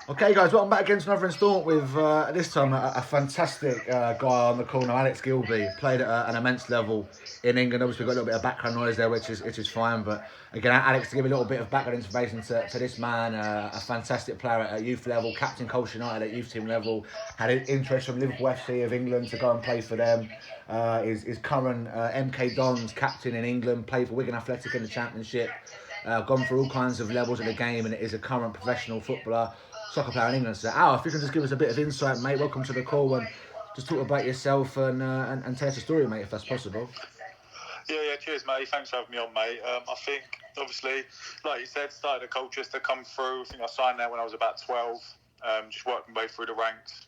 Okay, guys, welcome back again to another instalment with this time a fantastic guy on the corner, Alex Gilbey. Played at an immense level in England. Obviously, we've got a little bit of background noise there, which is fine. But again, Alex, to give a little bit of background information to this man, a fantastic player at youth level, captain Colchester United at youth team level, had an interest from Liverpool FC of England to go and play for them. Is current MK Dons captain in England, played for Wigan Athletic in the Championship. Gone through all kinds of levels of the game, and is a current professional footballer, soccer player in England. So, Al, if you can just give us a bit of insight, mate. Welcome to the call, and just talk about yourself and tell us a story, mate, if that's possible. Yeah, cheers, mate. Thanks for having me on, mate. I think, obviously, like you said, started at Colchester, come through. I think I signed there when I was about 12, just working my way through the ranks.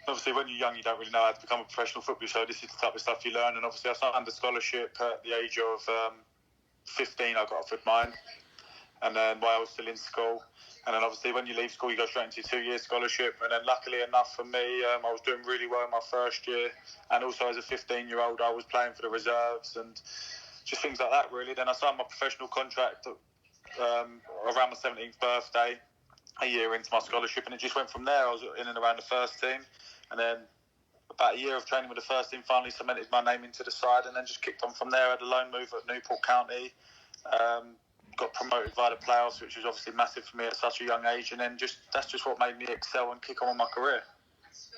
Obviously, when you're young, you don't really know how to become a professional footballer, so this is the type of stuff you learn. And obviously, I signed a scholarship at the age of 15, I got offered mine. And then while I was still in school. And then obviously when you leave school, you go straight into your 2-year scholarship. And then luckily enough for me, I was doing really well in my first year. And also as a 15-year-old, I was playing for the reserves and just things like that, really. Then I signed my professional contract around my 17th birthday, a year into my scholarship. And it just went from there. I was in and around the first team. And then about a year of training with the first team, finally cemented my name into the side. And then just kicked on from there. I had a loan move at Newport County. Got promoted via the playoffs, which was obviously massive for me at such a young age, and then that's just what made me excel and kick on with my career.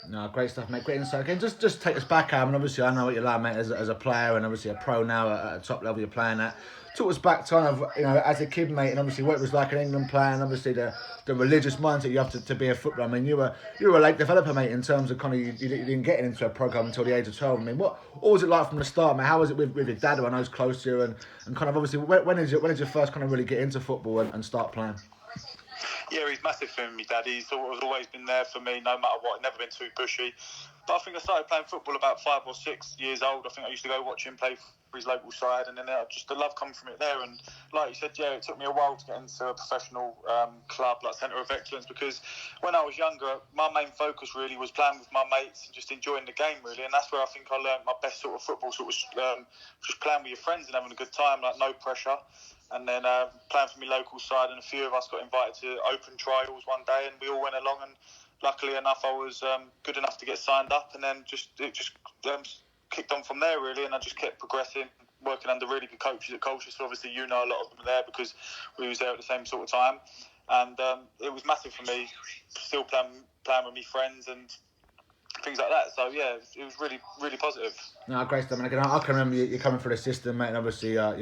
No, great stuff, mate. Great insight. Again, just take us back, Adam. And obviously, I know what you're like, mate, as a player, and obviously a pro now at a top level you're playing at. Talk us back, kind of, as a kid, mate, and obviously what it was like in England playing, and obviously the religious mindset you have to be a footballer. I mean, you were a late developer, mate, in terms of kind of you didn't get into a program until the age of 12. I mean, what was it like from the start, mate? How was it with your dad, who I know is close to you, and kind of obviously when did you first kind of really get into football and start playing? Yeah, he's massive for me, Dad. He's always been there for me, no matter what. Never been too pushy. But I think I started playing football about 5 or 6 years old. I think I used to go watch him play for his local side, and then just the love come from it there. And like you said, yeah, it took me a while to get into a professional club like Centre of Excellence, because when I was younger, my main focus really was playing with my mates and just enjoying the game, really. And that's where I think I learned my best sort of football, just playing with your friends and having a good time, like no pressure. And then playing for my local side, and a few of us got invited to open trials one day, and we all went along. And luckily enough, I was good enough to get signed up, and then it just kicked on from there, really. And I just kept progressing, working under really good coaches at Colchester. Obviously, you know a lot of them there because we was there at the same sort of time. And it was massive for me, still playing with my friends and things like that. So yeah, it was really, really positive. No, great stuff. And I can remember you coming through the system, mate, and obviously, I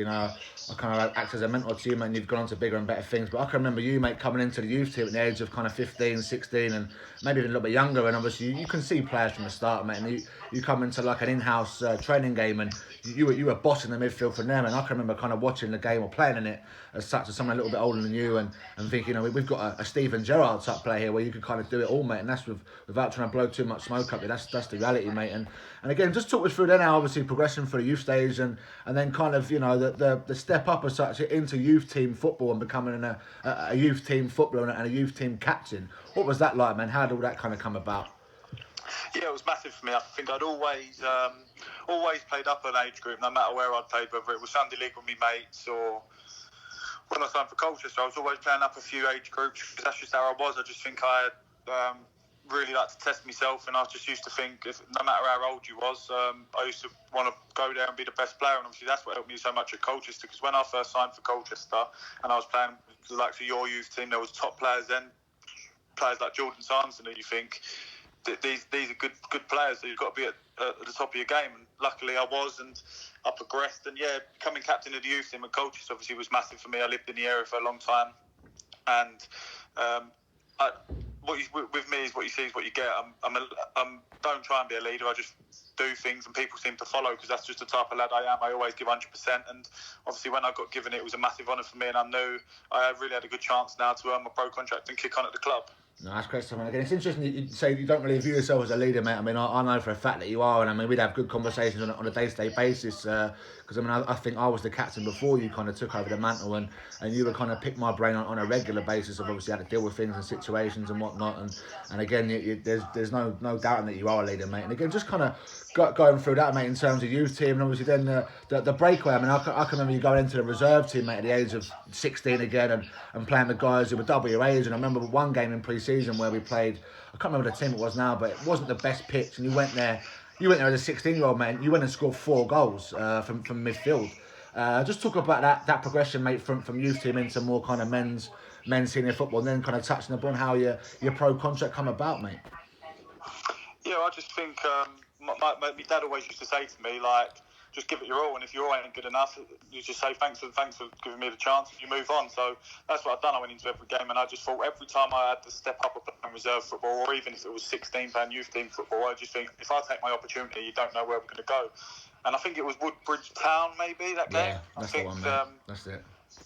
kind of act as a mentor to you, mate, and you've gone on to bigger and better things. But I can remember you, mate, coming into the youth team at the age of kind of 15, 16, and maybe even a little bit younger. And obviously, you can see players from the start, mate, and you come into like an in-house training game, and you were bossing the midfield for them. And I can remember kind of watching the game or playing in it as such, as someone a little bit older than you, and thinking, we've got a Steven Gerrard type player here where you can kind of do it all, mate, and that's without trying to blow too much smoke up there. That's the reality, mate. And again, just talk us through then how obviously progression for the youth stage, and then kind of the step up as such into youth team football and becoming a youth team footballer and a youth team captain. What was that like, man? How did all that kind of come about? Yeah, it was massive for me. I think I'd always played up an age group, no matter where I'd played, whether it was Sunday League with me mates or when I signed for Colchester. I was always playing up a few age groups because that's just how I was. I just think I had really like to test myself, and I just used to think, no matter how old you was, I used to want to go there and be the best player. And obviously that's what helped me so much at Colchester, because when I first signed for Colchester and I was playing with the likes of your youth team, there was top players then, players like Jordan Sanson, who you think these are good players, so you've got to be at the top of your game. And luckily I was, and I progressed. And yeah, becoming captain of the youth team at Colchester obviously was massive for me. I lived in the area for a long time, and with me is what you see is what you get. Don't try and be a leader. I just do things, and people seem to follow, because that's just the type of lad I am. I always give 100%, and obviously when I got given it, it was a massive honour for me, and I knew I really had a good chance now to earn my pro contract and kick on at the club. No, that's great stuff. And again, it's interesting that you say you don't really view yourself as a leader, mate. I mean, I know for a fact that you are, and I mean, we'd have good conversations on a day-to-day basis. Because I mean, I think I was the captain before you kind of took over the mantle, and you would kind of pick my brain on a regular basis of obviously how to deal with things and situations and whatnot. And again, there's no doubting that you are a leader, mate. And again, just kind of going through that, mate, in terms of youth team, and obviously then the breakaway. I mean, I can remember you going into the reserve team, mate, at the age of 16 again, and playing with guys who were double your age. And I remember one game in pre-season where we played, I can't remember the team it was now, but it wasn't the best pitch, and you went there as a 16-year-old, mate, and you went and scored 4 goals from midfield. Just talk about that progression, mate, from youth team into more kind of men's senior football, and then kind of touching upon how your pro contract come about, mate. Yeah, I just think my dad always used to say to me, like, just give it your all, and if your all ain't good enough, you just say thanks for giving me the chance, and you move on. So that's what I've done. I went into every game, and I just thought every time I had to step up and play reserve football, or even if it was 16 playing youth team football, I just think if I take my opportunity, you don't know where we're going to go. And I think it was Woodbridge Town, maybe, that game. Yeah, that's the one, mate. That's it.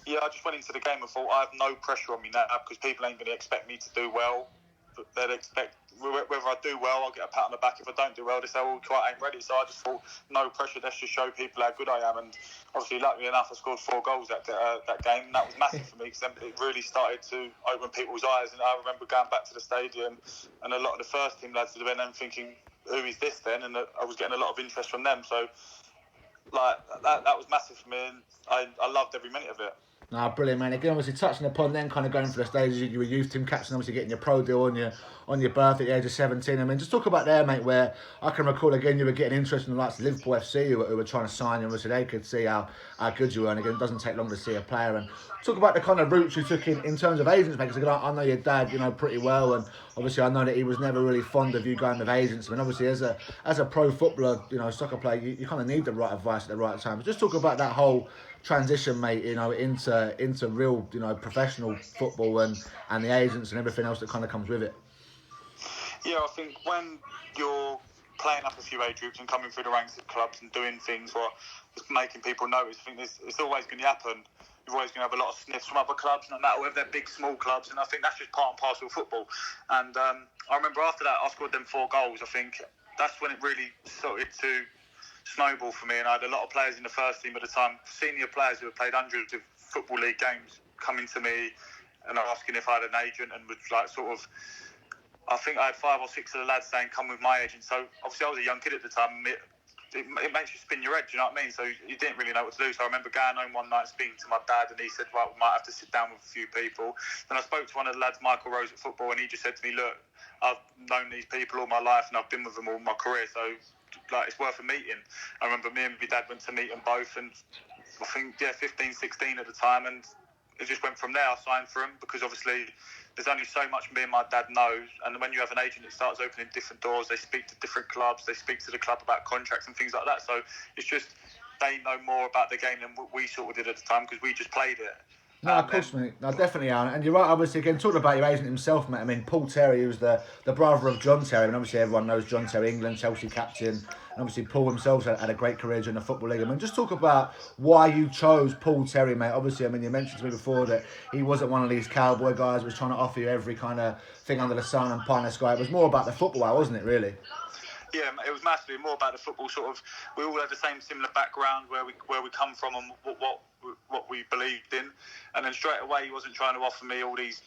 Yeah, I just went into the game and thought I have no pressure on me now because people ain't going to expect me to do well. They'd expect whether I do well, I'll get a pat on the back. If I don't do well, they say, "Well, quite ain't ready." So I just thought, no pressure. Let's just show people how good I am. And obviously, luckily enough, I scored 4 goals that game, and that was massive for me because then it really started to open people's eyes. And I remember going back to the stadium, and a lot of the first team lads had been then thinking, "Who is this then?" And I was getting a lot of interest from them. So, like that was massive for me, and I loved every minute of it. No, brilliant, man. Again, obviously touching upon then kind of going for the stages, you were youth team captain, obviously getting your pro deal on your birthday at the age of 17. I mean, just talk about there, mate, where I can recall again you were getting interest in the likes of Liverpool FC who were trying to sign you. Obviously, they could see how good you were, and again, it doesn't take long to see a player. And talk about the kind of routes you took in terms of agents, mate, because again, I know your dad, pretty well, and obviously I know that he was never really fond of you going with agents. I mean, obviously as a pro footballer, soccer player, you kind of need the right advice at the right time. But just talk about that whole transition, mate, into real, professional football and the agents and everything else that kind of comes with it. Yeah, I think when you're playing up a few age groups and coming through the ranks of clubs and doing things what is making people notice, I think it's always going to happen. You're always going to have a lot of sniffs from other clubs, no matter whether they're big, small clubs, and I think that's just part and parcel of football. And I remember after that, I scored them 4 goals. I think that's when it really started to snowball for me, and I had a lot of players in the first team at the time, senior players who had played hundreds of Football League games, coming to me and asking if I had an agent, and was like sort of, I think I had 5 or 6 of the lads saying, come with my agent. So obviously I was a young kid at the time. It makes you spin your head, do you know what I mean? So you didn't really know what to do. So I remember going home one night speaking to my dad, and he said, right, we might have to sit down with a few people. Then I spoke to one of the lads, Michael Rose at football, and he just said to me, look, I've known these people all my life and I've been with them all my career, so like it's worth a meeting. I remember me and my dad went to meet them both, and I think 15, 16 at the time, and it just went from there. I signed for him because obviously there's only so much me and my dad knows, and when you have an agent, it starts opening different doors. They speak to different clubs, they speak to the club about contracts and things like that. So it's just they know more about the game than what we sort of did at the time because we just played it. No, of course, mate. No, definitely are. And you're right, obviously, again, talking about your agent himself, mate. I mean, Paul Terry, who's the brother of John Terry, and obviously everyone knows John Terry, England, Chelsea captain. And obviously Paul himself had a great career during the Football League. I mean, just talk about why you chose Paul Terry, mate. Obviously, I mean, you mentioned to me before that he wasn't one of these cowboy guys who was trying to offer you every kind of thing under the sun and pie in the sky. It was more about the football, wasn't it, really? Yeah, it was massively more about the football. Sort of, we all had the same similar background where we come from and what we believed in, and then straight away he wasn't trying to offer me all these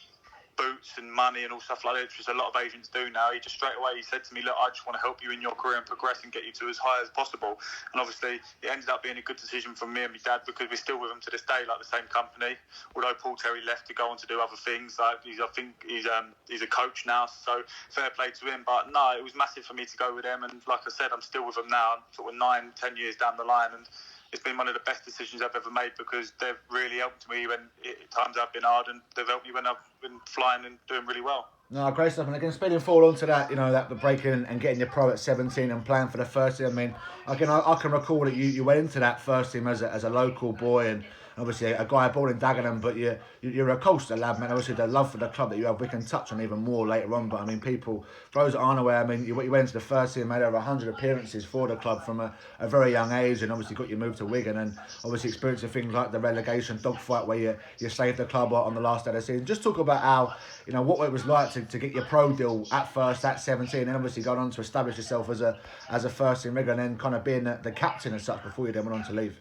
boots and money and all stuff like that, which is a lot of agents do now. He just straight away he said to me, look, I just want to help you in your career and progress and get you to as high as possible. And obviously it ended up being a good decision for me and my dad because we're still with him to this day, like the same company. Although Paul Terry left to go on to do other things, like I think he's a coach now, so fair play to him. But no, it was massive for me to go with them, and like I said, I'm still with them now, sort of 9-10 years down the line, and it's been one of the best decisions I've ever made because they've really helped me when times have been hard, and they've helped me when I've been flying and doing really well. No, great stuff. And again, speaking forward onto that, that the breaking and getting your pro at 17 and playing for the first team. I mean, I can recall that you went into that first team as a local boy, and obviously a guy born in Dagenham, but you're a Colchester lad, man. Obviously the love for the club that you have, we can touch on even more later on. But I mean, people, for those that aren't aware, I mean, you went into the first team, made over 100 appearances for the club from a very young age, and obviously got your move to Wigan, and obviously experiencing things like the relegation dogfight where you saved the club on the last day of the season. Just talk about how, you know, what it was like to get your pro deal at first at 17, and obviously going on to establish yourself as a first team regular, and then kind of being the captain as such before you then went on to leave.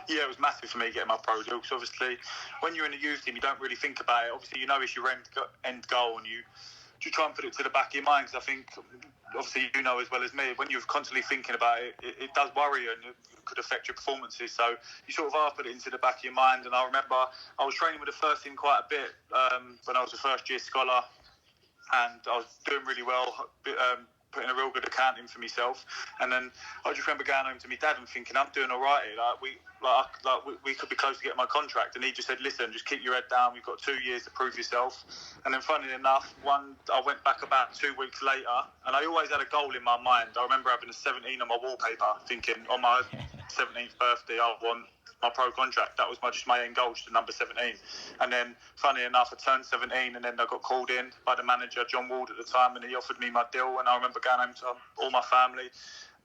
Yeah, it was massive for me getting my pro deal, because obviously when you're in a youth team you don't really think about it. Obviously you know it's your end goal, and you try and put it to the back of your mind, because I think obviously you know as well as me, when you're constantly thinking about it, it does worry you and it could affect your performances. So you sort of are put it into the back of your mind. And I remember I was training with the first team quite a bit when I was a first year scholar, and I was doing really well, putting a real good account in for myself. And then I just remember going home to my dad and thinking, I'm doing all right here. We could be close to getting my contract. And he just said, listen, just keep your head down. You've got 2 years to prove yourself. And then funnily enough, I went back about 2 weeks later, and I always had a goal in my mind. I remember having a 17 on my wallpaper, thinking on my 17th birthday, I want my pro contract. That was just my end goal, just the number 17. And then, funny enough, I turned 17, and then I got called in by the manager, John Ward, at the time, and he offered me my deal. And I remember going home to all my family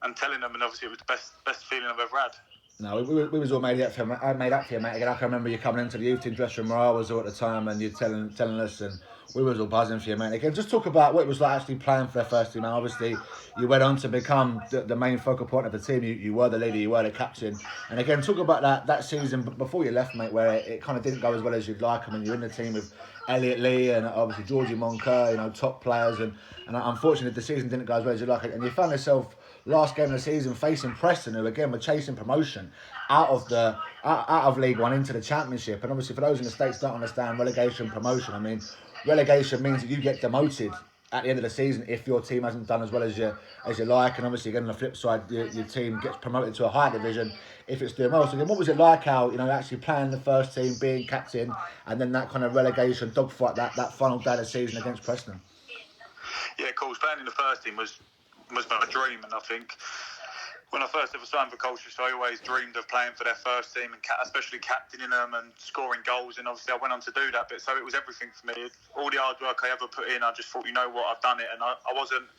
and telling them, and obviously it was the best feeling I've ever had. No, we was all made up for you, mate. I made up for you, mate. Again, I can remember you coming into the youth team dressing room where I was at the time, and you telling us, and we was all buzzing for you, mate. Again, just talk about what it was like actually playing for the first team. Now, obviously, you went on to become the main focal point of the team. You were the leader, you were the captain. And again, talk about that season before you left, mate, where it kind of didn't go as well as you'd like. I mean, you're in the team with Elliot Lee and obviously Georgie Moncur, you know, top players, and unfortunately the season didn't go as well as you'd like. And you found yourself last game of the season facing Preston, who again were chasing promotion out of League One into the Championship. And obviously for those in the States don't understand relegation, promotion, I mean, relegation means that you get demoted at the end of the season if your team hasn't done as well as you like. And obviously again on the flip side, your team gets promoted to a higher division if it's doing well. So again, what was it like, how, you know, actually playing the first team, being captain, and then that kind of relegation dogfight, that final day of the season against Preston? Yeah, of course, playing in the first team was my dream. And I think when I first ever signed for Colchester, I always dreamed of playing for their first team, and especially captaining them and scoring goals. And obviously I went on to do that bit, so it was everything for me. All the hard work I ever put in, I just thought, you know what, I've done it. And I wasn't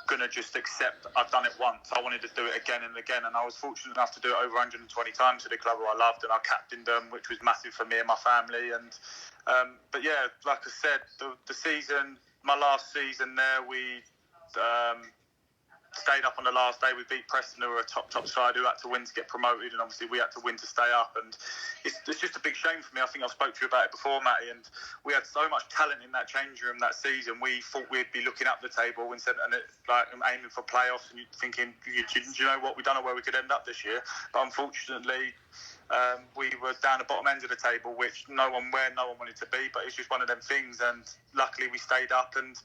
going to just accept I've done it once. I wanted to do it again and again, and I was fortunate enough to do it over 120 times for the club who I loved, and I captained them, which was massive for me and my family. And but yeah, like I said, the season, my last season there, we stayed up on the last day. We beat Preston, who were a top side, who had to win to get promoted, and obviously we had to win to stay up. And it's just a big shame for me. I think I spoke to you about it before, Matty, and we had so much talent in that change room that season. We thought we'd be looking up the table instead, and aiming for playoffs, and thinking, do you know what, we don't know where we could end up this year. But unfortunately, we were down the bottom end of the table, which no one wanted to be. But it's just one of them things, and luckily we stayed up, and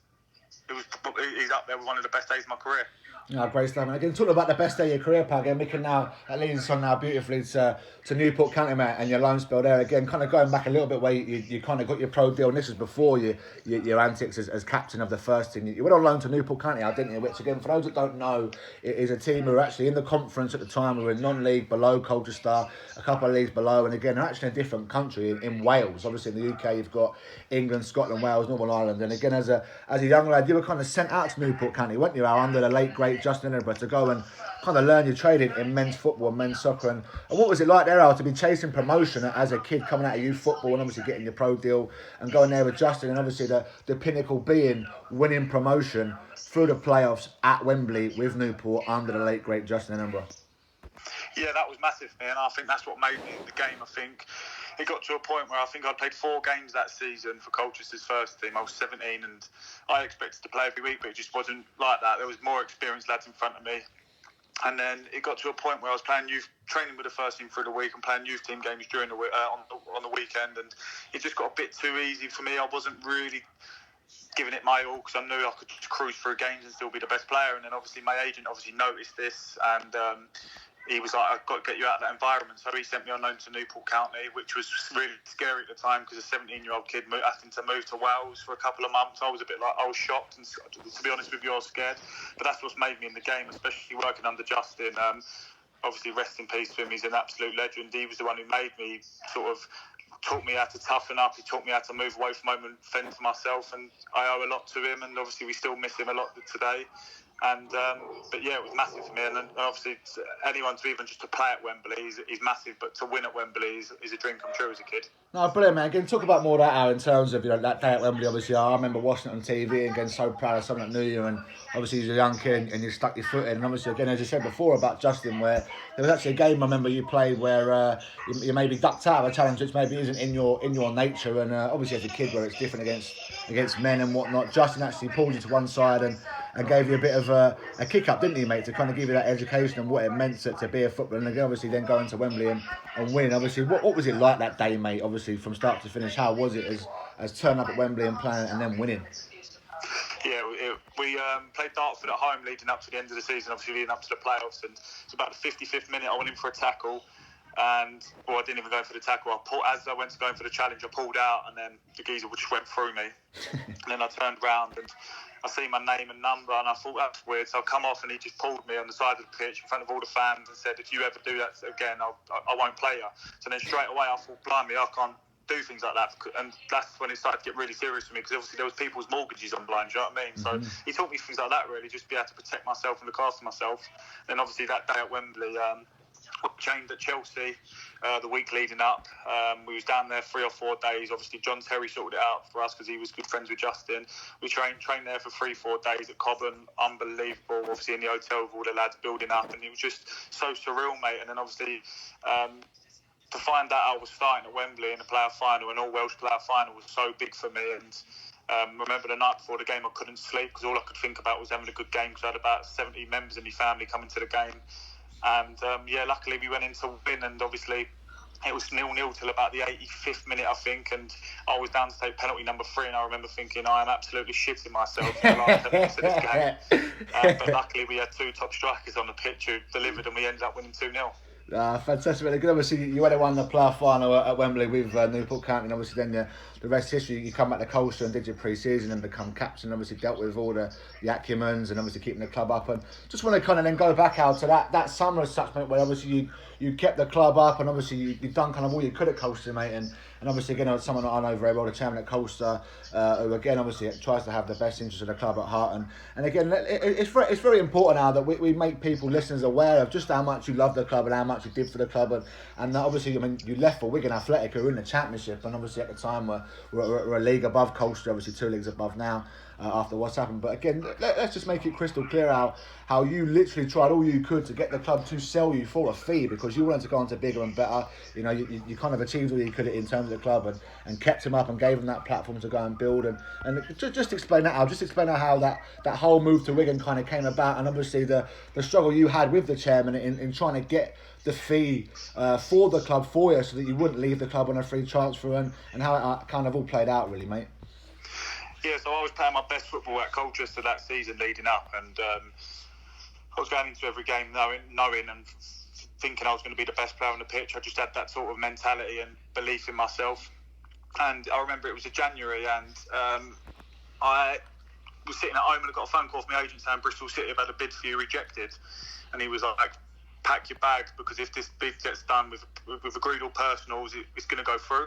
he's up there with one of the best days of my career. No, great stuff. And again, talking about the best day of your career, Pal, again, we can now, that leads us on now beautifully to Newport County, mate, and your loan spell there. Again, kind of going back a little bit where you kind of got your pro deal, and this was before your antics as captain of the first team. You went on loan to Newport County, didn't you? Which, again, for those that don't know, it is a team who were actually in the conference at the time. We were in non-league below Colchester, a couple of leagues below, and again, they're actually in a different country, in Wales. Obviously, in the UK, you've got England, Scotland, Wales, Northern Ireland. And again, as a young lad, you were kind of sent out to Newport County, weren't you, Al, under the late, great Justin Edinburgh, to go and kind of learn your trade in men's football and men's soccer. And what was it like there, Al, to be chasing promotion as a kid coming out of youth football and obviously getting your pro deal and going there with Justin, and obviously the pinnacle being winning promotion through the playoffs at Wembley with Newport under the late great Justin Edinburgh? Yeah, that was massive, man. I think that's what made me in the game. I think it got to a point where I think I'd played 4 games that season for Colchester's first team. I was 17 and I expected to play every week, but it just wasn't like that. There was more experienced lads in front of me. And then it got to a point where I was playing youth, training with the first team through the week and playing youth team games during on the weekend, and it just got a bit too easy for me. I wasn't really giving it my all because I knew I could just cruise through games and still be the best player. And then obviously my agent noticed this, and he was like, I've got to get you out of that environment. So he sent me on loan to Newport County, which was really scary at the time because a 17-year-old kid having to move to Wales for a couple of months. I was shocked, and to be honest with you, I was scared. But that's what's made me in the game, especially working under Justin. obviously rest in peace to him. He's an absolute legend. He was the one who made me taught me how to toughen up. He taught me how to move away from home and fend for myself, and I owe a lot to him, and obviously we still miss him a lot today. And but yeah, it was massive for me, and obviously anyone to even just to play at Wembley is massive, but to win at Wembley is a dream come true as a kid. No, brilliant, man. Can you talk about more of that out in terms of that day at Wembley? Obviously, I remember watching it on TV and getting so proud of someone that knew you, and obviously you're a young kid and you stuck your foot in. And obviously, again, as you said before about Justin, where there was actually a game I remember you played where you maybe ducked out of a challenge which maybe isn't in your nature, and obviously as a kid where it's different against men and whatnot. Justin actually pulled you to one side and gave you a bit of a kick up, didn't he, mate, to kind of give you that education and what it meant to be a footballer, and again, obviously then going to Wembley and win. Obviously, what was it like that day, mate? Obviously from start to finish, how was it as turning up at Wembley and playing and then winning? Yeah, we played Dartford at home leading up to the end of the season, obviously leading up to the playoffs, and it's about the 55th minute I went in for a tackle, and I didn't even go in for the tackle. As I went to go in for the challenge, I pulled out, and then the geezer just went through me. And then I turned round and I see my name and number, and I thought that's weird, so I come off and he just pulled me on the side of the pitch in front of all the fans and said, if you ever do that again, I won't play you. So then straight away I thought, blimey, I can't do things like that, and that's when it started to get really serious for me, because obviously there was people's mortgages on blind, you know what I mean? So he taught me things like that, really, just to be able to protect myself and look after myself. Then obviously that day at Wembley, trained at Chelsea the week leading up. We was down there 3 or 4 days. Obviously John Terry sorted it out for us because he was good friends with Justin. We trained there for 3-4 days at Cobham. Unbelievable, obviously in the hotel with all the lads building up, and it was just so surreal, mate. And then obviously to find out I was starting at Wembley in the playoff final, an all-Welsh playoff final, was so big for me. And remember the night before the game, I couldn't sleep because all I could think about was having a good game, because I had about 70 members in my family coming to the game. And luckily we went in to win, and obviously it was 0-0 till about the 85th minute, I think, and I was down to take penalty number 3, and I remember thinking, I am absolutely shitting myself in the last 10 minutes of this game. But luckily we had 2 top strikers on the pitch who delivered, and we ended up winning 2-0. Fantastic. Really good. Obviously, you went and won the playoff final at Wembley with Newport County, and obviously then the rest is history. You come back to Colchester and did your pre-season and become captain. Obviously dealt with all the acumens and obviously keeping the club up. And just want to kind of then go back out to that summer as such, mate, where obviously you kept the club up, and obviously you've done kind of all you could at Colchester, mate. And obviously again, someone that I know very well, the chairman at Colchester, who again obviously tries to have the best interest of the club at heart. And again, it's very important now that we make people, listeners, aware of just how much you love the club and how much you did for the club. And obviously, I mean, you left for Wigan Athletic, who were in the Championship, and obviously at the time we're a league above Colchester, obviously 2 leagues above now. After what's happened, but again, let's just make it crystal clear how you literally tried all you could to get the club to sell you for a fee, because you wanted to go on to bigger and better. You know, you kind of achieved all you could in terms of the club and kept him up and gave him that platform to go and build. And just explain that out. Just explain how that whole move to Wigan kind of came about, and obviously the struggle you had with the chairman in trying to get the fee for the club for you, so that you wouldn't leave the club on a free transfer, and how it kind of all played out, really, mate. Yeah, so I was playing my best football at Colchester that season leading up, and I was going into every game knowing and thinking I was going to be the best player on the pitch. I just had that sort of mentality and belief in myself. And I remember it was a January, and I was sitting at home and I got a phone call from my agent saying Bristol City have had a bid for you rejected, and he was like, pack your bags, because if this bid gets done with agreed all personals, it's going to go through.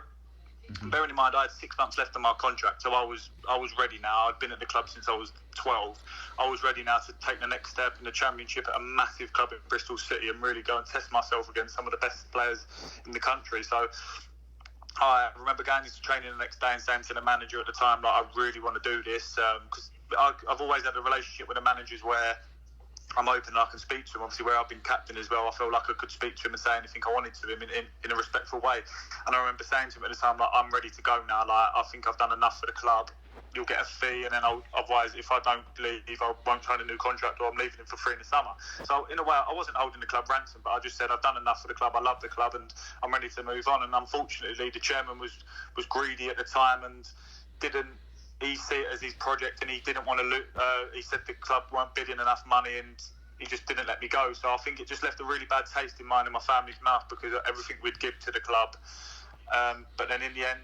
Bearing in mind I had 6 months left on my contract, so I was ready now. I'd been at the club since I was 12. I was ready now to take the next step in the Championship at a massive club in Bristol City and really go and test myself against some of the best players in the country. So I remember going into training the next day and saying to the manager at the time, like, I really want to do this, because I've always had a relationship with the managers where I'm open and I can speak to him. Obviously, where I've been captain as well, I felt like I could speak to him and say anything I wanted to him in a respectful way. And I remember saying to him at the time, like, I'm ready to go now. Like, I think I've done enough for the club. You'll get a fee, and then otherwise, if I don't leave, I won't sign a new contract, or I'm leaving him for free in the summer. So in a way, I wasn't holding the club ransom, but I just said I've done enough for the club. I love the club, and I'm ready to move on. And unfortunately, the chairman was greedy at the time and he see it as his project, and he didn't want to look. He said the club weren't bidding enough money, and he just didn't let me go. So I think it just left a really bad taste in mine and my family's mouth, because of everything we'd give to the club. But then in the end,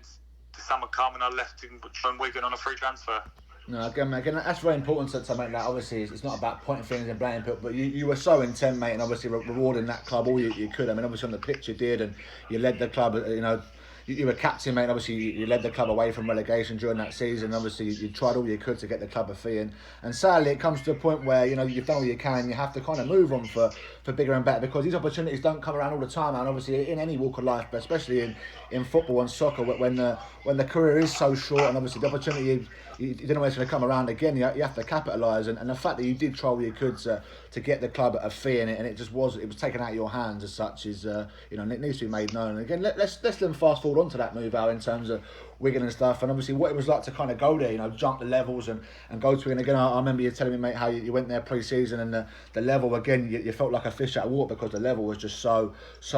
the summer came and I left and joined Wigan on a free transfer. No, again, that's very important to make that. Obviously, it's not about pointing fingers and blaming people, but you were so intent, mate, and obviously rewarding that club all you could. I mean, obviously on the pitch you did, and you led the club. You were captain, mate. And obviously, you led the club away from relegation during that season. Obviously, you tried all you could to get the club a fee, and sadly, it comes to a point where you've done all you can. You have to kind of move on for bigger and better, because these opportunities don't come around all the time. And obviously, in any walk of life, but especially in football and soccer, when the career is so short, and obviously the opportunity you don't know when it's going to come around again. You have to capitalise, and the fact that you did try all you could to get the club a fee in it, and it was taken out of your hands as such, is it needs to be made known. And again, let's then fast forward on to that move out in terms of Wigan and stuff, and obviously what it was like to kind of go there, jump the levels and go to Wigan again. I remember you telling me, mate, how you went there pre-season, and the level again, you felt like a fish out of water, because the level was just so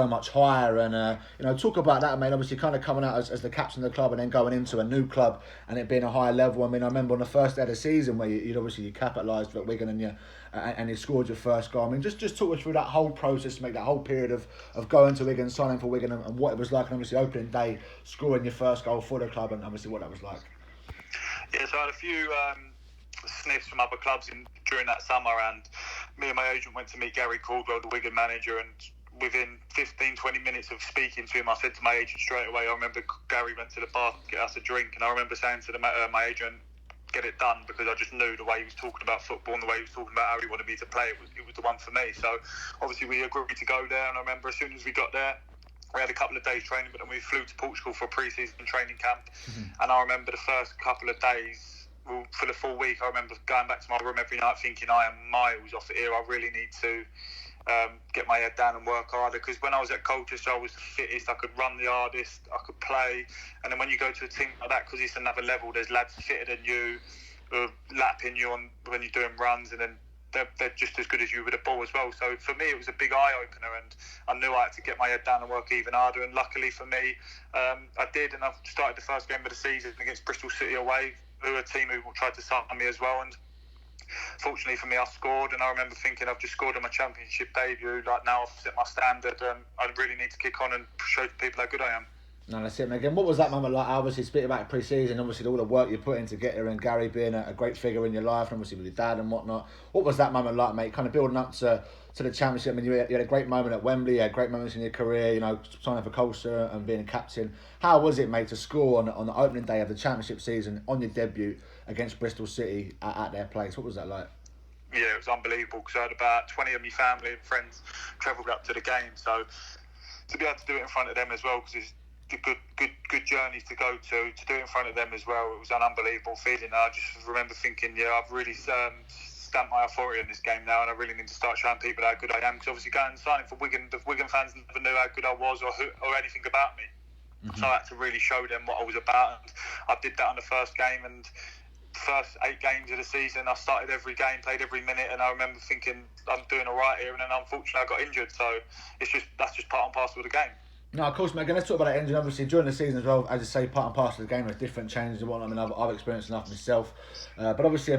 much higher. And talk about that, mate. Obviously, kind of coming out as the captain of the club and then going into a new club and it being a higher level. I mean, I remember on the first day of the season where you capitalised at Wigan and you scored your first goal. I mean, just talk us through that whole process, make that whole period of going to Wigan, signing for Wigan, and what it was like, and obviously opening day, scoring your first goal for the club, and obviously what that was like. Yeah, so I had a few sniffs from other clubs during that summer, and me and my agent went to meet Gary Caldwell, the Wigan manager, and within 15-20 minutes of speaking to him, I said to my agent straight away, I remember Gary went to the bar to get us a drink, and I remember saying to my agent, get it done, because I just knew the way he was talking about football and the way he was talking about how he wanted me to play, it was the one for me. So obviously we agreed to go there, and I remember as soon as we got there, we had a couple of days training, but then we flew to Portugal for a pre-season training camp. And I remember the first couple of days, for the full week, I remember going back to my room every night thinking, I am miles off it here, I really need to get my head down and work harder, because when I was at Colchester I was the fittest, I could run the hardest, I could play, and then when you go to a team like that, because it's another level, there's lads fitter than you, lapping you on when you're doing runs, and then they're just as good as you with a ball as well. So for me it was a big eye-opener, and I knew I had to get my head down and work even harder, and luckily for me I did, and I started the first game of the season against Bristol City away, who are a team who tried to sign me as well, and fortunately for me, I scored, and I remember thinking, I've just scored on my championship debut. Like, now I've set my standard, and I really need to kick on and show people how good I am. No, that's it, again. What was that moment like? Obviously, speaking about pre-season, obviously all the work you put in to get here, and Gary being a great figure in your life, and obviously with your dad and whatnot. What was that moment like, mate? Kind of building up to the championship. I mean, you had a great moment at Wembley, you had great moments in your career, signing for Colchester and being a captain. How was it, mate, to score on the opening day of the championship season on your debut against Bristol City at their place? What was that like? Yeah, it was unbelievable, because I had about 20 of my family and friends travelled up to the game, so to be able to do it in front of them as well, because it's a good journey to go to do it in front of them as well, it was an unbelievable feeling. I just remember thinking, I've really stamped my authority in this game now, and I really need to start showing people how good I am, because obviously going and signing for Wigan, the Wigan fans never knew how good I was or anything about me. So I had to really show them what I was about, and I did that on the first game, and first 8 games of the season I started every game, played every minute, and I remember thinking, I'm doing alright here, and then unfortunately I got injured, so that's just part and parcel of the game. No, of course, mate. Again, let's talk about that engine. Obviously, during the season as well, as I say, part and parcel of the game, there's different changes and whatnot. I mean, I've experienced enough myself. But obviously,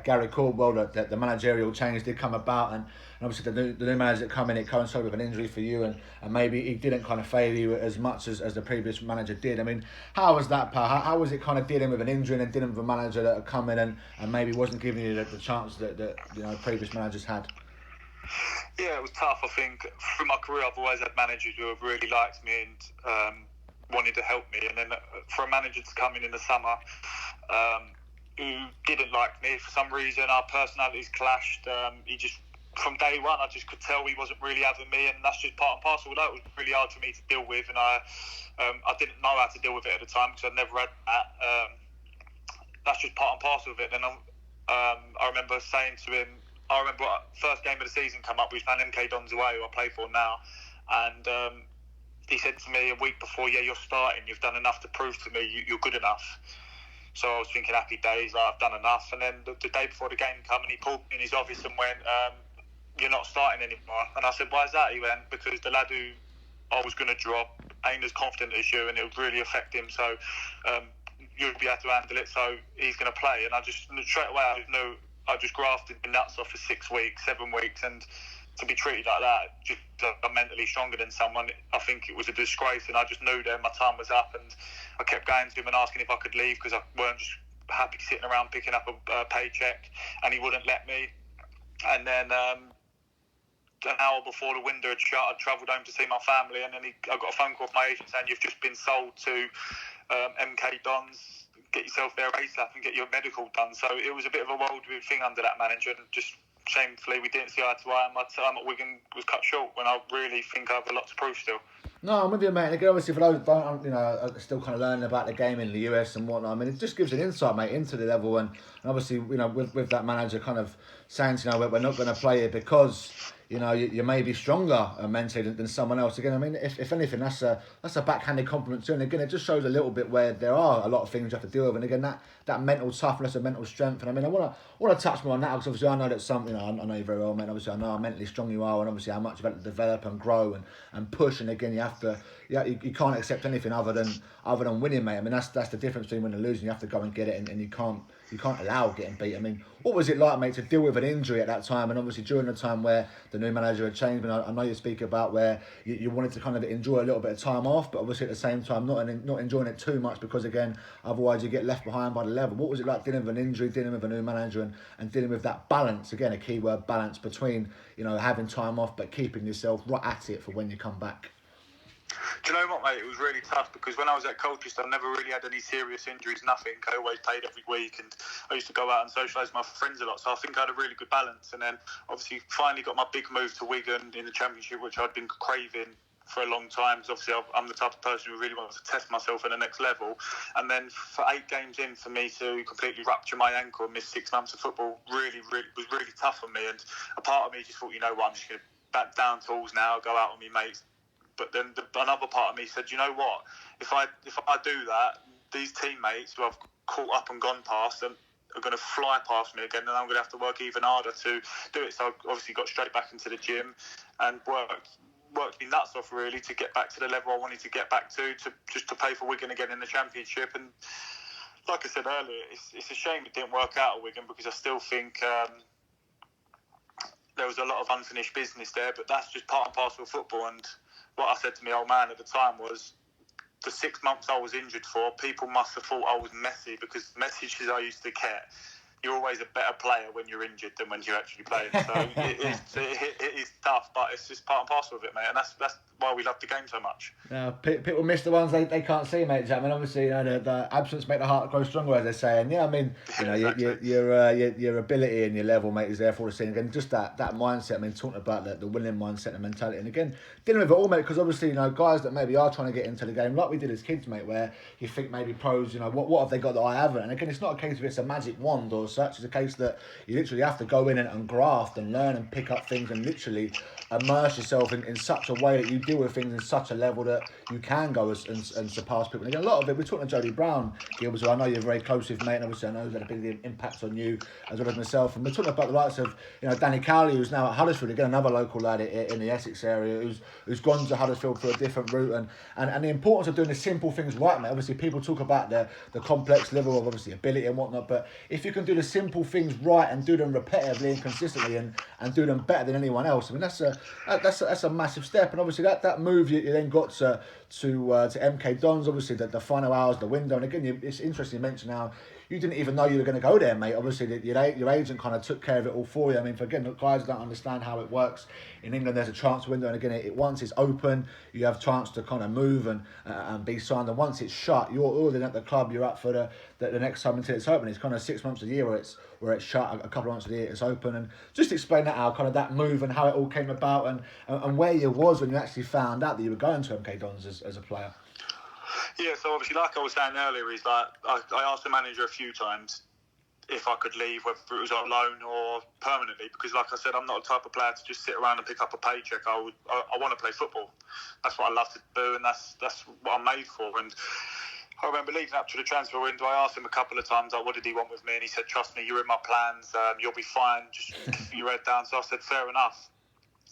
Gary Caldwell, the managerial change did come about, and obviously the new manager that come in, it coincided with an injury for you, and maybe he didn't kind of favour you as much as the previous manager did. I mean, how was that, pal? How was it kind of dealing with an injury and dealing with a manager that had come in and maybe wasn't giving you the chance that previous managers had? Yeah, it was tough. I think through my career I've always had managers who have really liked me and wanted to help me, and then for a manager to come in the summer who didn't like me for some reason, our personalities clashed. He just, from day one, I just could tell he wasn't really having me, and that's just part and parcel. That was really hard for me to deal with, and I didn't know how to deal with it at the time, because I'd never had that. That's just part and parcel of it. Then I remember saying to him, first game of the season come up, we was playing MK Dons away, who I play for now, and he said to me a week before, you're starting, you've done enough to prove to me you're good enough. So I was thinking, happy days, I've done enough. And then the day before the game came, and he pulled me in his office and went, you're not starting anymore. And I said, why is that? He went, because the lad who I was going to drop ain't as confident as you, and it would really affect him, so you'll be able to handle it, so he's going to play. And I just, straight away, I just knew, I just grafted my nuts off for 6 weeks, 7 weeks, and to be treated like that, just I'm mentally stronger than someone, I think it was a disgrace. And I just knew then my time was up, and I kept going to him and asking if I could leave, because I weren't just happy sitting around picking up a paycheck, and he wouldn't let me. And then an hour before the window had shut, I'd travelled home to see my family, and then I got a phone call from my agent saying, "You've just been sold to MK Dons. Get yourself there ASAP and get your medical done." So it was a bit of a whirlwind thing under that manager, and just shamefully we didn't see eye to eye, and my time at Wigan was cut short when I really think I have a lot to prove still. No, I'm with you, mate. And again, obviously, for those who don't, are still kind of learning about the game in the US and whatnot, I mean, it just gives an insight, mate, into the level. And obviously, with that manager kind of saying, we're not going to play it because, you may be stronger mentally than someone else. Again, I mean, if anything, that's a backhanded compliment too. And again, it just shows a little bit where there are a lot of things you have to deal with. And again, that mental toughness and mental strength. And I mean, I want to touch more on that because obviously I know that I know you very well, mate. Obviously, I know how mentally strong you are, and obviously how much you've had to develop and grow and push. And again, you can't accept anything other than winning, mate. I mean, that's the difference between winning and losing. You have to go and get it, and you can't allow getting beat. I mean, what was it like, mate, to deal with an injury at that time, and obviously during the time where the new manager had changed? And I know you speak about where you wanted to kind of enjoy a little bit of time off, but obviously at the same time not enjoying it too much because again, otherwise you get left behind by the level. What was it like dealing with an injury, dealing with a new manager, and dealing with that balance? Again, a key word, balance between having time off but keeping yourself right at it for when you come back. Do you know what, mate? It was really tough because when I was at Colchester, I never really had any serious injuries, nothing. I always played every week, and I used to go out and socialise with my friends a lot. So I think I had a really good balance. And then obviously finally got my big move to Wigan in the Championship, which I'd been craving for a long time. Because obviously I'm the type of person who really wants to test myself at the next level. And then for 8 games in, for me to completely rupture my ankle and miss 6 months of football was really tough on me. And a part of me just thought, I'm just going to back down tools now, go out with my mates. But then another part of me said, you know what? If I do that, these teammates who I've caught up and gone past are going to fly past me again, and I'm going to have to work even harder to do it. So I obviously got straight back into the gym and worked me nuts off really to get back to the level I wanted to get back to just to play for Wigan again in the Championship. And like I said earlier, it's a shame it didn't work out at Wigan because I still think there was a lot of unfinished business there, but that's just part and parcel of football. And what I said to my old man at the time was, the 6 months I was injured for, people must have thought I was messy because the messages I used to get, you're always a better player when you're injured than when you're actually playing. So it is tough, but it's just part and parcel of it, mate. And that's why we love the game so much. People miss the ones they can't see, mate. I mean, obviously, the absence make the heart grow stronger, as they say. And I mean, exactly. your ability and your level, mate, is there for the scene. Again, just that mindset. I mean, talking about the winning mindset and mentality. And again, dealing with it all, mate, because obviously, guys that maybe are trying to get into the game, like we did as kids, mate, where you think maybe pros, what have they got that I haven't? And again, it's not a case of it's a magic wand or such. It's a case that you literally have to go in and graft and learn and pick up things and literally immerse yourself in such a way that you deal with things in such a level that you can go and surpass people. And again, a lot of it, we're talking to Jody Brown, Gilbey, who I know you're very close with, mate, and obviously I know he's had a big impact on you as well as myself. And we're talking about the likes of Danny Cowley, who's now at Huddersfield, again another local lad in the Essex area who's gone to Huddersfield for a different route, and the importance of doing the simple things right, mate. Obviously people talk about the complex level of obviously ability and whatnot, but if you can do the simple things right and do them repetitively and consistently and do them better than anyone else, I mean that's a massive step. And obviously that move you then got to MK Dons, obviously the final hours, the window. And again, it's interesting you mentioned how you didn't even know you were going to go there, mate. Obviously your agent kind of took care of it all for you. I mean, guys don't understand how it works in England. There's a transfer window, and again, once it's open, you have chance to kind of move and be signed. And once it's shut, you're then at the club. You're up for the next time until it's open. It's kind of 6 months a year where it's shut. A couple of months a year it's open. And just explain how kind of that move and how it all came about and where you was when you actually found out that you were going to MK Dons as a player. Yeah, so obviously, like I was saying earlier, is like I asked the manager a few times if I could leave, whether it was on loan or permanently, because like I said, I'm not the type of player to just sit around and pick up a paycheck. I want to play football. That's what I love to do, and that's what I'm made for. And I remember leading up to the transfer window, I asked him a couple of times, what did he want with me? And he said, trust me, you're in my plans, you'll be fine, just keep your head down. So I said, fair enough.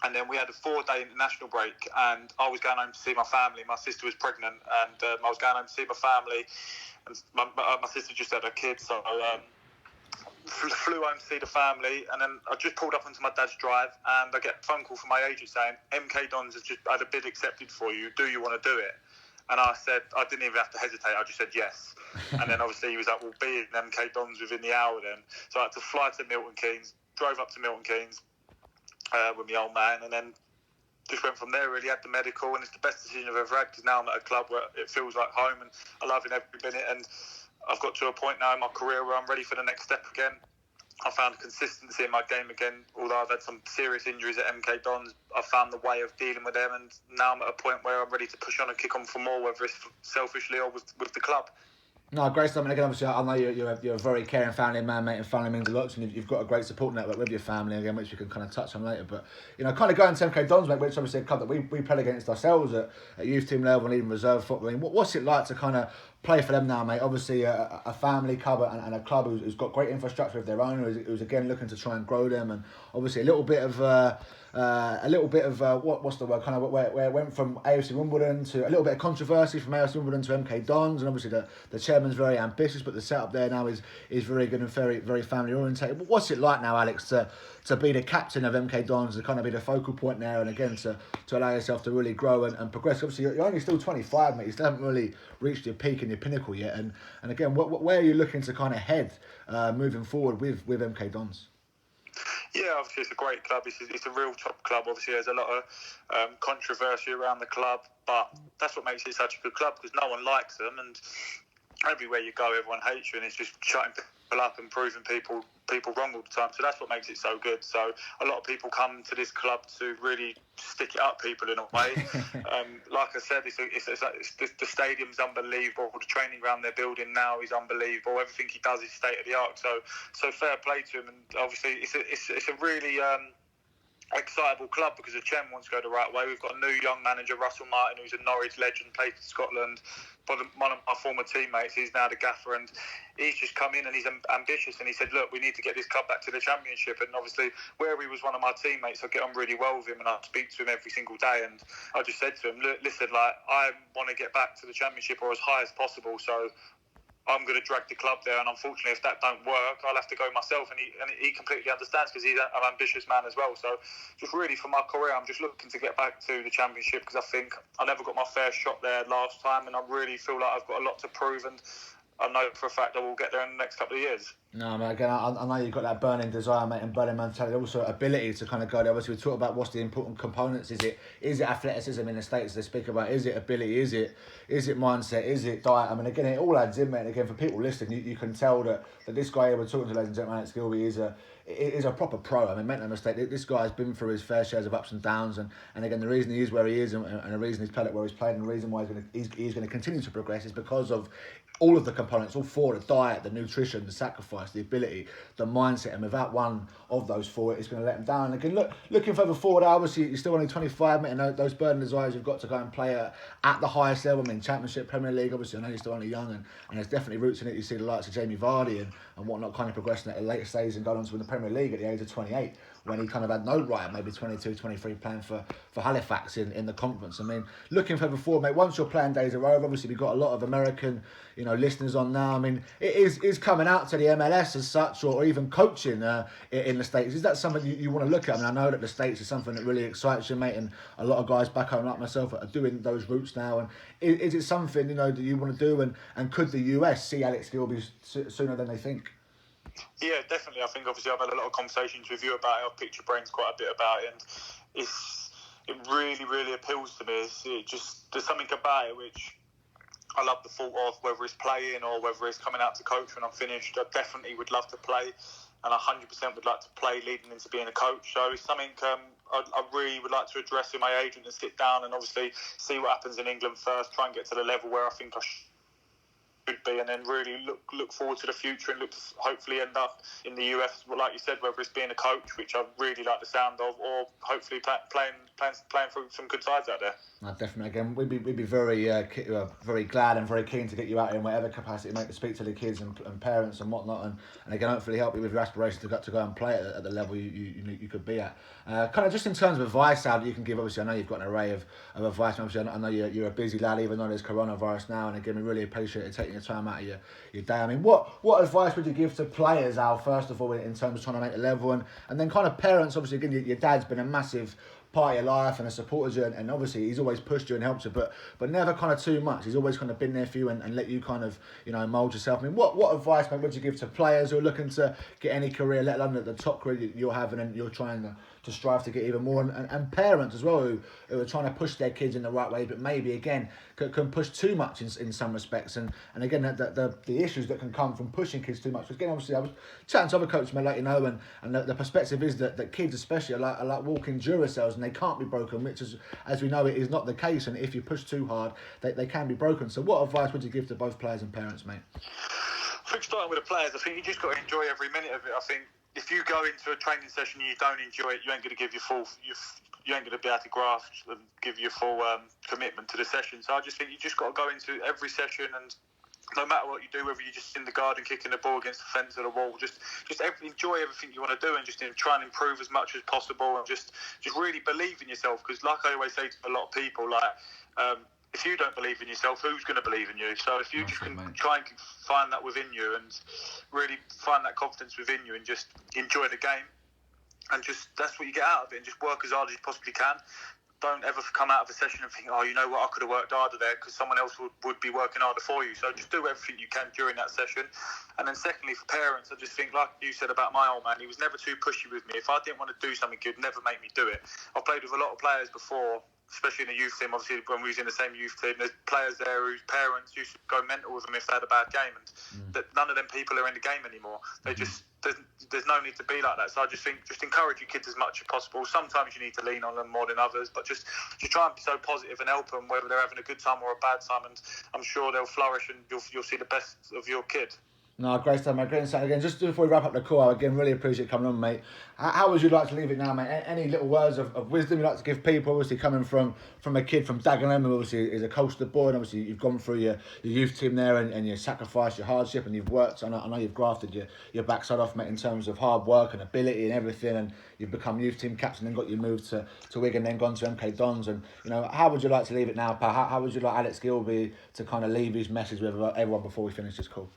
And then we had a 4-day international break, and I was going home to see my family. My sister was pregnant, and I was going home to see my family, and my sister just had a kid, so flew home to see the family. And then I just pulled up onto my dad's drive, and I get a phone call from my agent saying, MK Dons has just had a bid accepted for you. Do you want to do it? And I said, I didn't even have to hesitate. I just said yes. And then obviously he was like, we'll be in MK Dons within the hour then. So I had to fly to Milton Keynes, drove up to Milton Keynes with my old man, and then just went from there. Really had the medical, and it's the best decision I've ever had, because now I'm at a club where it feels like home, and I love it every minute. And I've got to a point now in my career where I'm ready for the next step again. I found consistency in my game again. Although I've had some serious injuries at MK Dons, I found the way of dealing with them, and now I'm at a point where I'm ready to push on and kick on for more, whether it's selfishly or with the club. No, great stuff. And again, obviously, I know you're a very caring family man, mate, and family means a lot. And you've got a great support network with your family, again, which we can kind of touch on later. But, kind of going to MK Dons, mate, which obviously a club that we played against ourselves at youth team level and even reserve football. I mean, what's it like to kind of play for them now, mate? Obviously, a family club and a club who's got great infrastructure of their own, who's again looking to try and grow them, and obviously a little bit of what's the word? Kind of where it went from AFC Wimbledon to a little bit of controversy from AFC Wimbledon to MK Dons, and obviously the chairman's very ambitious, but the setup there now is very good and very very family orientated. But what's it like now, Alex, to be the captain of MK Dons, to kind of be the focal point there, and again to allow yourself to really grow and progress? Obviously, you're only still 25, mate. You still haven't really reached your peak and your pinnacle yet. And again, where are you looking to kind of head moving forward with MK Dons? Yeah, obviously it's a great club. It's a real top club. Obviously there's a lot of controversy around the club, but that's what makes it such a good club, because no one likes them, and everywhere you go everyone hates you, and it's just shutting people up and proving people wrong all the time. So that's what makes it so good. So a lot of people come to this club to really stick it up people in a way. Like I said, the stadium's unbelievable. The training ground they're building now is unbelievable. Everything he does is state of the art. So fair play to him. And obviously it's a really excitable club, because the chairman wants to go the right way. We've got a new young manager, Russell Martin, who's a Norwich legend, played for Scotland. But one of my former teammates, he's now the gaffer, and he's just come in and he's ambitious, and he said, look, we need to get this club back to the Championship. And obviously, where he was one of my teammates, I get on really well with him, and I speak to him every single day. And I just said to him, look, listen, I want to get back to the Championship, or as high as possible, so I'm going to drag the club there, and unfortunately if that don't work, I'll have to go myself. And he completely understands, because he's an ambitious man as well. So just really for my career, I'm just looking to get back to the Championship, because I think I never got my fair shot there last time, and I really feel like I've got a lot to prove, and I know for a fact I will get there in the next couple of years. No, mate, again, I know you've got that burning desire, mate, and burning mentality, also ability to kind of go there. Obviously, we talk about what's the important components. Is it athleticism in the States they speak about? Is it ability? Is it mindset? Is it diet? I mean, again, it all adds in, mate. And again, for people listening, you can tell that this guy here we're talking to, ladies and gentlemen, Alex Gilbey, is a proper pro. I mean, make no mistake, this guy's been through his fair shares of ups and downs, and again, the reason he is where he is, and the reason he's played at where he's played, and the reason why he's going to continue to progress is because of all of the components, all four: the diet, the nutrition, the sacrifice, the ability, the mindset. And without one of those four, it's going to let him down. And again, looking further forward, obviously you're still only 25, mate, and those burning desires you've got to go and play at the highest level. I mean, Championship, Premier League. Obviously, I know you're still only young, and there's definitely roots in it. You see the likes of Jamie Vardy and whatnot kind of progressing at a later stage and going on to win the Premier League at the age of 28, when he kind of had no right, maybe 22, 23, playing for Halifax in the conference. I mean, looking further forward, mate, once your playing days are over, obviously we've got a lot of American, listeners on now. I mean, it is coming out to the MLS as such, or even coaching in the States. Is that something you want to look at? I mean, I know that the States is something that really excites you, mate, and a lot of guys back home like myself are doing those routes now. And is it something, that you want to do? And could the US see Alex Gilbey sooner than they think? Yeah, definitely. I think obviously I've had a lot of conversations with you about it. I've picked your brains quite a bit about it, and it really, really appeals to me. There's something about it which I love the thought of, whether it's playing or whether it's coming out to coach when I'm finished. I definitely would love to play, and I 100% would like to play leading into being a coach. So it's something I really would like to address with my agent and sit down and obviously see what happens in England first, try and get to the level where I think I should be, and then really look forward to the future and look to hopefully end up in the US, like you said, whether it's being a coach, which I really like the sound of, or hopefully playing for some good sides out there. No, definitely. Again, we'd be very very glad and very keen to get you out in whatever capacity, mate, to speak to the kids and parents and whatnot, and again, hopefully help you with your aspirations to go and play at the level you could be at. Kind of just in terms of advice, Al, that you can give. Obviously, I know you've got an array of advice. Obviously, I know you're a busy lad, even though there's coronavirus now. And again, we really appreciate you taking your time out of your day. I mean, what advice would you give to players, Al, first of all, in terms of trying to make the level, and then kind of parents? Obviously, again, your dad's been a massive part of your life and has supported you, and obviously he's always pushed you and helped you, but never kind of too much. He's always kind of been there for you and let you kind of, you know, mould yourself. I mean, what advice, mate, would you give to players who are looking to get any career, let alone at the top career you're having and you're trying to strive to get even more, and parents as well who are trying to push their kids in the right way, but maybe again can push too much in some respects, and again the issues that can come from pushing kids too much. Because again, obviously I was chatting to other coaches, mate, like, you know, and the perspective is that kids especially are like walking Duracells and they can't be broken, which is, as we know, it is not the case, and if you push too hard they can be broken. So what advice would you give to both players and parents, mate? I think starting with the players, I think you just got to enjoy every minute of it. I think if you go into a training session and you don't enjoy it, you ain't going to give your full, you ain't going to be able to grasp and give your full commitment to the session. So I just think you just got to go into every session, and no matter what you do, whether you're just in the garden kicking the ball against the fence or the wall, just enjoy everything you want to do, and just try and improve as much as possible, and just really believe in yourself. Because like I always say to a lot of people, like, if you don't believe in yourself, who's going to believe in you? So if you just can try and find that within you and really find that confidence within you and just enjoy the game, and just that's what you get out of it, and just work as hard as you possibly can. Don't ever come out of a session and think, oh, you know what, I could have worked harder there, because someone else would be working harder for you. So just do everything you can during that session. And then secondly, for parents, I just think, like you said about my old man, he was never too pushy with me. If I didn't want to do something, he'd never make me do it. I've played with a lot of players before, especially in the youth team. Obviously, when we was in the same youth team, there's players there whose parents used to go mental with them if they had a bad game, and that none of them people are in the game anymore. They just there's no need to be like that. So I just think just encourage your kids as much as possible. Sometimes you need to lean on them more than others, but just try and be so positive and help them, whether they're having a good time or a bad time, and I'm sure they'll flourish and you'll see the best of your kid. No, great stuff, mate. Great insight. Again, just before we wrap up the call, again, really appreciate coming on, mate. How would you like to leave it now, mate? Any little words of wisdom you'd like to give people? Obviously, coming from a kid from Dagenham, who obviously is a Colchester boy, and obviously you've gone through your youth team there, and you sacrificed your hardship, and you've worked. I know you've grafted your backside off, mate, in terms of hard work and ability and everything, and you've become youth team captain and got you moved to Wigan, then gone to MK Dons. And, you know, how would you like to leave it now, pal? How would you like Alex Gilbey to kind of leave his message with everyone before we finish this call?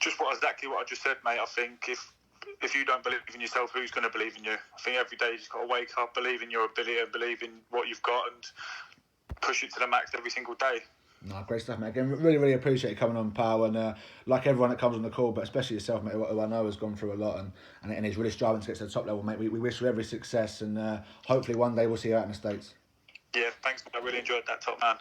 Just exactly what I just said, mate. I think if you don't believe in yourself, who's going to believe in you? I think every day you just got to wake up, believe in your ability and believe in what you've got, and push it to the max every single day. No, great stuff, mate. Again, really, really appreciate you coming on, pal. And like everyone that comes on the call, but especially yourself, mate, who I know has gone through a lot and is really striving to get to the top level, mate. We wish you every success, and hopefully one day we'll see you out in the States. Yeah, thanks. I really enjoyed that, top man.